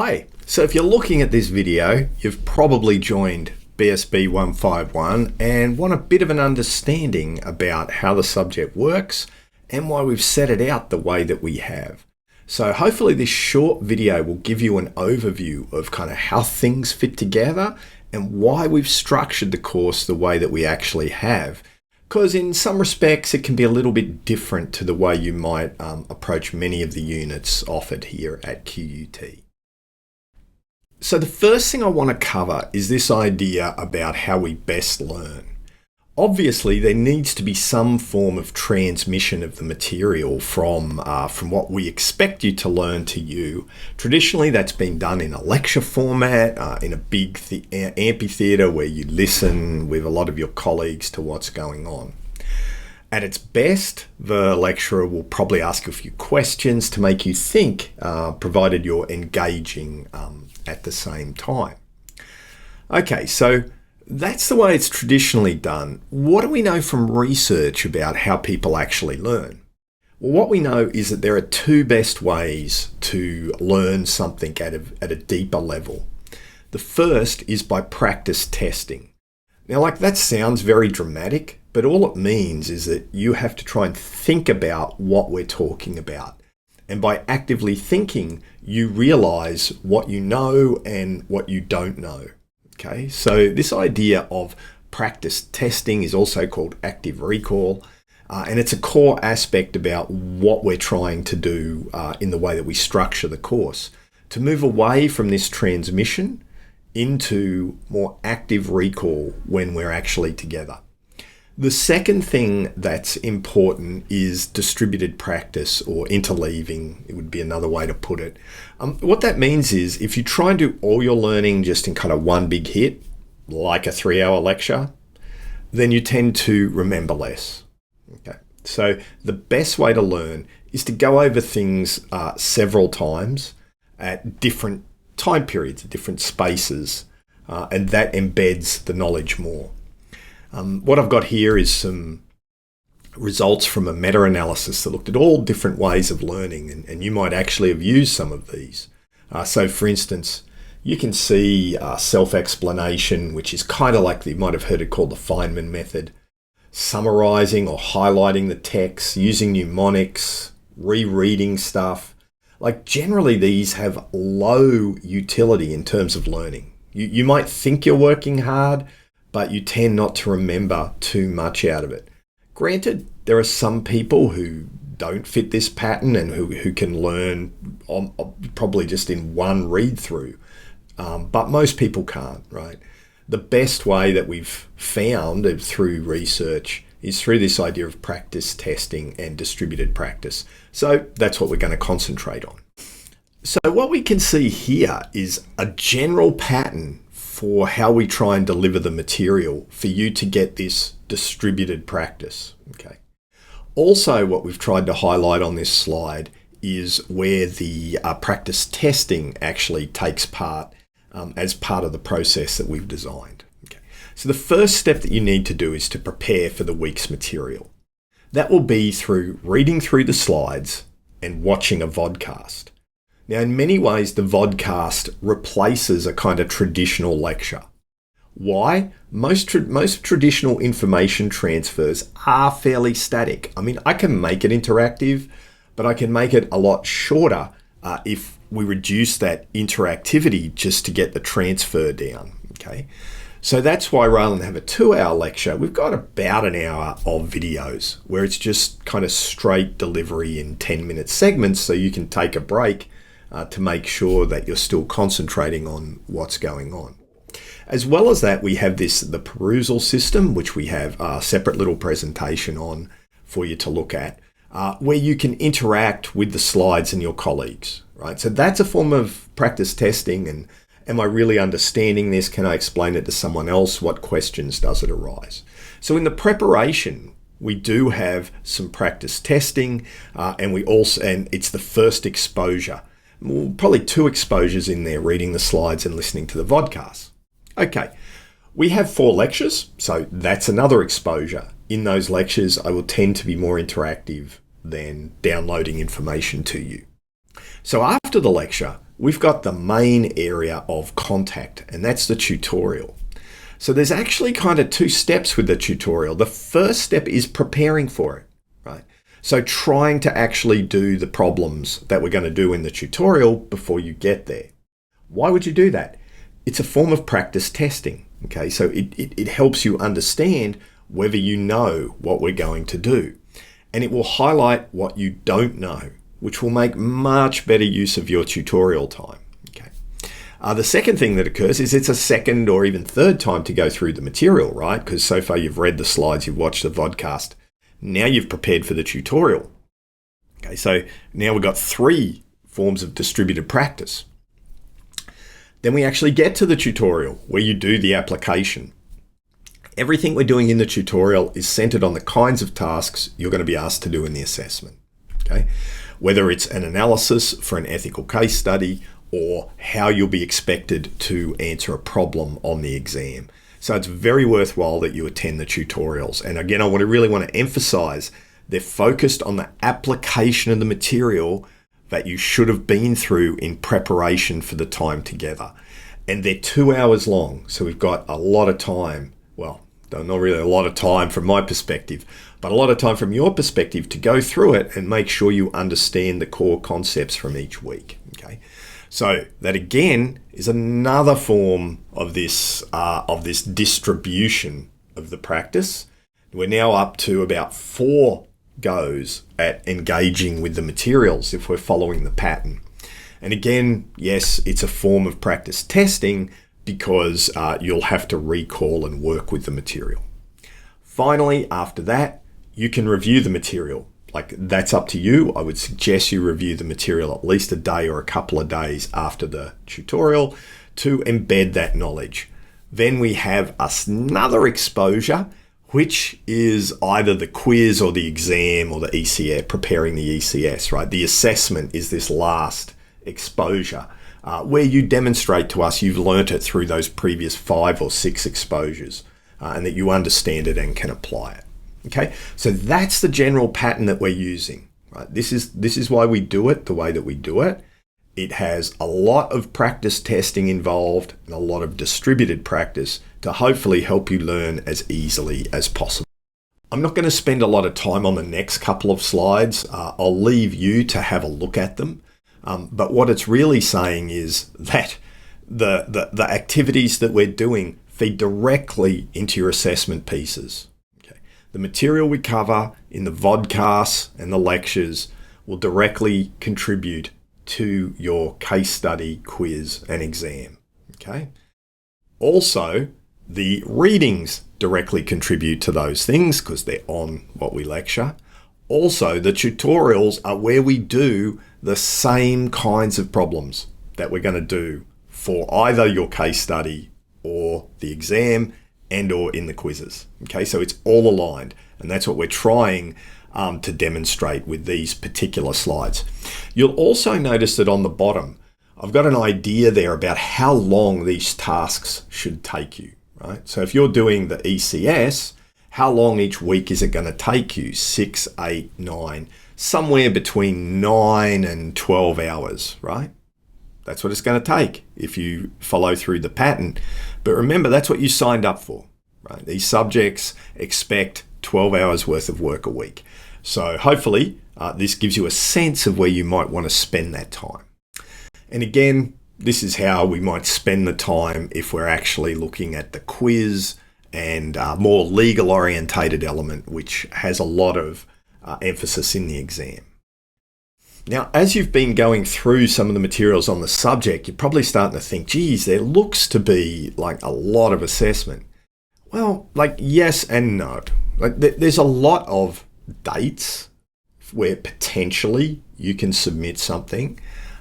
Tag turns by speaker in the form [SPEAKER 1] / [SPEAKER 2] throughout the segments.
[SPEAKER 1] Hi, so if you're looking at this video, you've probably joined BSB151 and want a bit of an understanding about how the subject works and why we've set it out the way that we have. So hopefully this short video will give you an overview of kind of how things fit together and why we've structured the course the way that we actually have. Because in some respects it can be a little bit different to the way you might approach many of the units offered here at QUT. So the first thing I want to cover is this idea about how we best learn. Obviously, there needs to be some form of transmission of the material from what we expect you to learn to you. Traditionally, that's been done in a lecture format, in a big amphitheatre where you listen with a lot of your colleagues to what's going on. At its best, the lecturer will probably ask a few questions to make you think, provided you're engaging at the same time. Okay, so that's the way it's traditionally done. What do we know from research about how people actually learn? Well, what we know is that there are two best ways to learn something at a deeper level. The first is by practice testing. Now, that sounds very dramatic, but all it means is that you have to try and think about what we're talking about. And by actively thinking, you realize what you know and what you don't know. Okay, so this idea of practice testing is also called active recall, and it's a core aspect about what we're trying to do in the way that we structure the course, to move away from this transmission into more active recall when we're actually together. The second thing that's important is distributed practice, or interleaving, it would be another way to put it. What that means is if you try and do all your learning just in kind of one big hit, like a 3-hour lecture, then you tend to remember less. Okay, so the best way to learn is to go over things several times at different time periods, at different spaces, and that embeds the knowledge more. What I've got here is some results from a meta-analysis that looked at all different ways of learning, and you might actually have used some of these. So for instance, you can see self-explanation, which is kind of like you might have heard it called the Feynman method, summarizing or highlighting the text, using mnemonics, rereading stuff. Generally these have low utility in terms of learning. You might think you're working hard, but you tend not to remember too much out of it. Granted, there are some people who don't fit this pattern and who can learn probably just in one read through, but most people can't, right? The best way that we've found through research is through this idea of practice testing and distributed practice. So that's what we're going to concentrate on. So what we can see here is a general pattern for how we try and deliver the material for you to get this distributed practice. Okay. Also, what we've tried to highlight on this slide is where the practice testing actually takes part as part of the process that we've designed. Okay. So the first step that you need to do is to prepare for the week's material. That will be through reading through the slides and watching a vodcast. Now, in many ways, the vodcast replaces a kind of traditional lecture. Why? Most traditional information transfers are fairly static. I mean, I can make it interactive, but I can make it a lot shorter if we reduce that interactivity just to get the transfer down. Okay, so that's why rather than have a 2-hour lecture, we've got about an hour of videos where it's just kind of straight delivery in 10-minute segments, so you can take a break to make sure that you're still concentrating on what's going on. As well as that, we have the perusal system, which we have a separate little presentation on for you to look at, where you can interact with the slides and your colleagues, right? So that's a form of practice testing, and am I really understanding this? Can I explain it to someone else? What questions does it arise? So in the preparation, we do have some practice testing, and it's the first exposure. Well, probably 2 exposures in there, reading the slides and listening to the vodcast. Okay, we have 4 lectures, so that's another exposure. In those lectures, I will tend to be more interactive than downloading information to you. So after the lecture, we've got the main area of contact, and that's the tutorial. So there's actually kind of two steps with the tutorial. The first step is preparing for it, right? So trying to actually do the problems that we're going to do in the tutorial before you get there. Why would you do that? It's a form of practice testing, okay? So it helps you understand whether you know what we're going to do. And it will highlight what you don't know, which will make much better use of your tutorial time. The second thing that occurs is it's a second or even third time to go through the material, right? Because so far you've read the slides, you've watched the vodcast. Now you've prepared for the tutorial. Okay, so now we've got 3 forms of distributed practice. Then we actually get to the tutorial where you do the application. Everything we're doing in the tutorial is centered on the kinds of tasks you're going to be asked to do in the assessment. Okay, whether it's an analysis for an ethical case study or how you'll be expected to answer a problem on the exam. So it's very worthwhile that you attend the tutorials. And again, I really want to emphasize they're focused on the application of the material that you should have been through in preparation for the time together. And they're 2 hours long, so we've got a lot of time. Well, not really a lot of time from my perspective, but a lot of time from your perspective to go through it and make sure you understand the core concepts from each week. Okay. So that again is another form of this distribution of the practice. We're now up to about 4 goes at engaging with the materials if we're following the pattern. And again, yes, it's a form of practice testing because you'll have to recall and work with the material. Finally, after that, you can review the material. Like, that's up to you. I would suggest you review the material at least a day or a couple of days after the tutorial to embed that knowledge. Then we have another exposure, which is either the quiz or the exam or the ECS, preparing the ECS, right? The assessment is this last exposure where you demonstrate to us you've learnt it through those previous 5 or 6 exposures and that you understand it and can apply it. Okay, so that's the general pattern that we're using, right? This is why we do it the way that we do it. It has a lot of practice testing involved and a lot of distributed practice to hopefully help you learn as easily as possible. I'm not going to spend a lot of time on the next couple of slides. I'll leave you to have a look at them. But what it's really saying is that the activities that we're doing feed directly into your assessment pieces. The material we cover in the vodcasts and the lectures will directly contribute to your case study, quiz, and exam. Okay. Also, the readings directly contribute to those things because they're on what we lecture. Also, the tutorials are where we do the same kinds of problems that we're going to do for either your case study or the exam and or in the quizzes. Okay, so it's all aligned, and that's what we're trying to demonstrate with these particular slides. You'll also notice that on the bottom, I've got an idea there about how long these tasks should take you, right? So if you're doing the ECS, how long each week is it going to take you? 6, 8, 9, somewhere between 9 and 12 hours, right? That's what it's going to take if you follow through the pattern. But remember, that's what you signed up for, right? These subjects expect 12 hours worth of work a week. So hopefully this gives you a sense of where you might want to spend that time. And again, this is how we might spend the time if we're actually looking at the quiz and more legal orientated element, which has a lot of emphasis in the exam. Now, as you've been going through some of the materials on the subject, you're probably starting to think, geez, there looks to be like a lot of assessment. Well, like yes and no. Like there's a lot of dates where potentially you can submit something.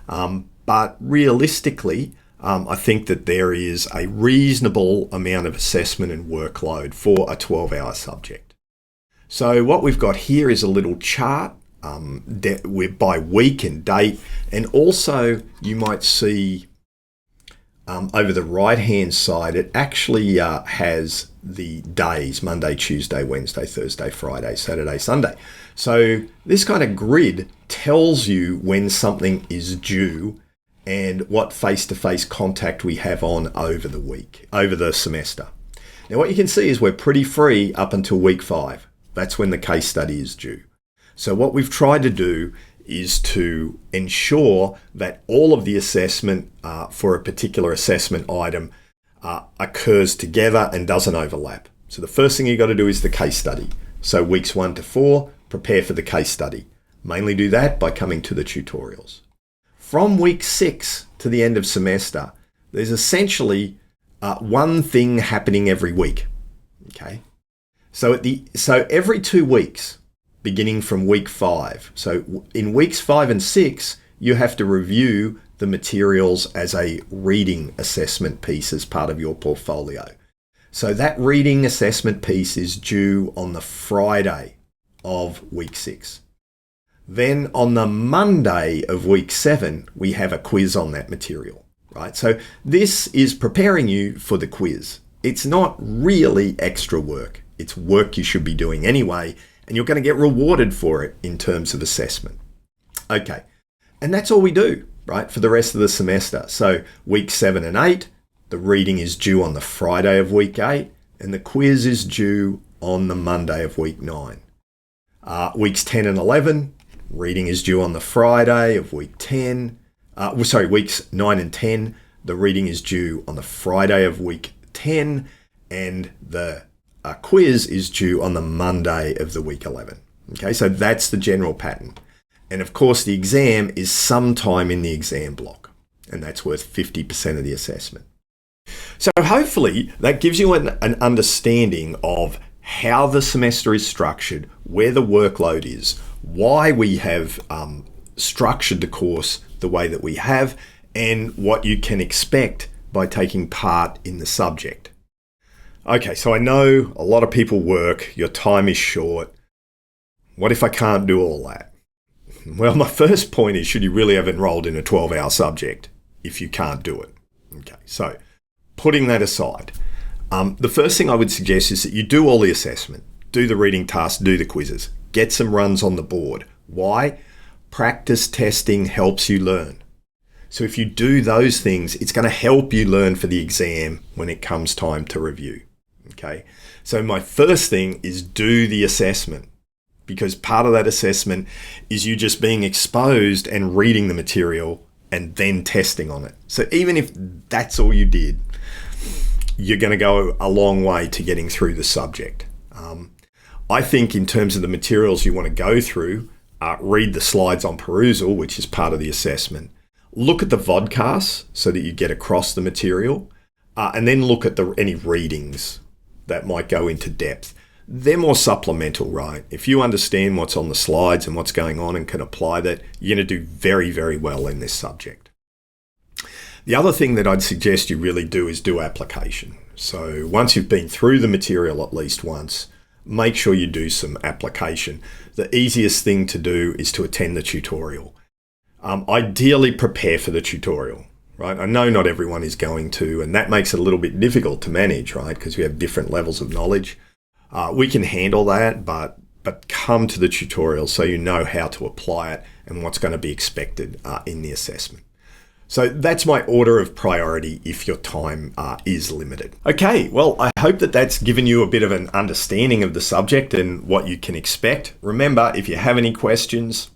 [SPEAKER 1] But realistically, I think that there is a reasonable amount of assessment and workload for a 12-hour subject. So what we've got here is a little chart by week and date, and also you might see over the right-hand side, it actually has the days: Monday, Tuesday, Wednesday, Thursday, Friday, Saturday, Sunday. So this kind of grid tells you when something is due and what face-to-face contact we have on over the semester. Now what you can see is we're pretty free up until week 5. That's when the case study is due. So what we've tried to do is to ensure that all of the assessment for a particular assessment item occurs together and doesn't overlap. So the first thing you've got to do is the case study. So weeks 1 to 4, prepare for the case study. Mainly do that by coming to the tutorials. From week 6 to the end of semester, there's essentially one thing happening every week. Okay, so every 2 weeks, beginning from week 5. So in weeks 5 and 6, you have to review the materials as a reading assessment piece as part of your portfolio. So that reading assessment piece is due on the Friday of week 6. Then on the Monday of week 7, we have a quiz on that material, right? So this is preparing you for the quiz. It's not really extra work. It's work you should be doing anyway, and you're going to get rewarded for it in terms of assessment. Okay, and that's all we do, right, for the rest of the semester. So week 7 and 8, the reading is due on the Friday of week 8, and the quiz is due on the Monday of week 9. Weeks 10 and 11, reading is due on the Friday of week 10. Weeks 9 and 10, the reading is due on the Friday of week 10, and the quiz is due on the Monday of the week 11. Okay, so that's the general pattern. And of course, the exam is sometime in the exam block, and that's worth 50% of the assessment. So hopefully that gives you an understanding of how the semester is structured, where the workload is, why we have structured the course the way that we have, and what you can expect by taking part in the subject. Okay, so I know a lot of people work, your time is short. What if I can't do all that? Well, my first point is, should you really have enrolled in a 12-hour subject if you can't do it? Okay, so putting that aside, the first thing I would suggest is that you do all the assessment, do the reading tasks, do the quizzes, get some runs on the board. Why? Practice testing helps you learn. So if you do those things, it's going to help you learn for the exam when it comes time to review. Okay, so my first thing is do the assessment, because part of that assessment is you just being exposed and reading the material and then testing on it. So even if that's all you did, you're going to go a long way to getting through the subject. I think in terms of the materials you want to go through, read the slides on perusal, which is part of the assessment. Look at the vodcasts so that you get across the material, and then look at any readings that might go into depth. They're more supplemental, right? If you understand what's on the slides and what's going on and can apply that, you're going to do very, very well in this subject. The other thing that I'd suggest you really do is do application. So once you've been through the material at least once, make sure you do some application. The easiest thing to do is to attend the tutorial. Ideally prepare for the tutorial, right? I know not everyone is going to, and that makes it a little bit difficult to manage, right? Because we have different levels of knowledge. We can handle that, but come to the tutorial so you know how to apply it and what's going to be expected in the assessment. So that's my order of priority if your time is limited. Okay, well, I hope that that's given you a bit of an understanding of the subject and what you can expect. Remember, if you have any questions,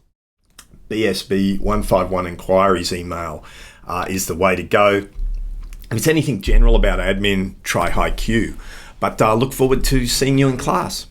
[SPEAKER 1] BSB151 inquiries email is the way to go. If it's anything general about admin, try HiQ. But look forward to seeing you in class.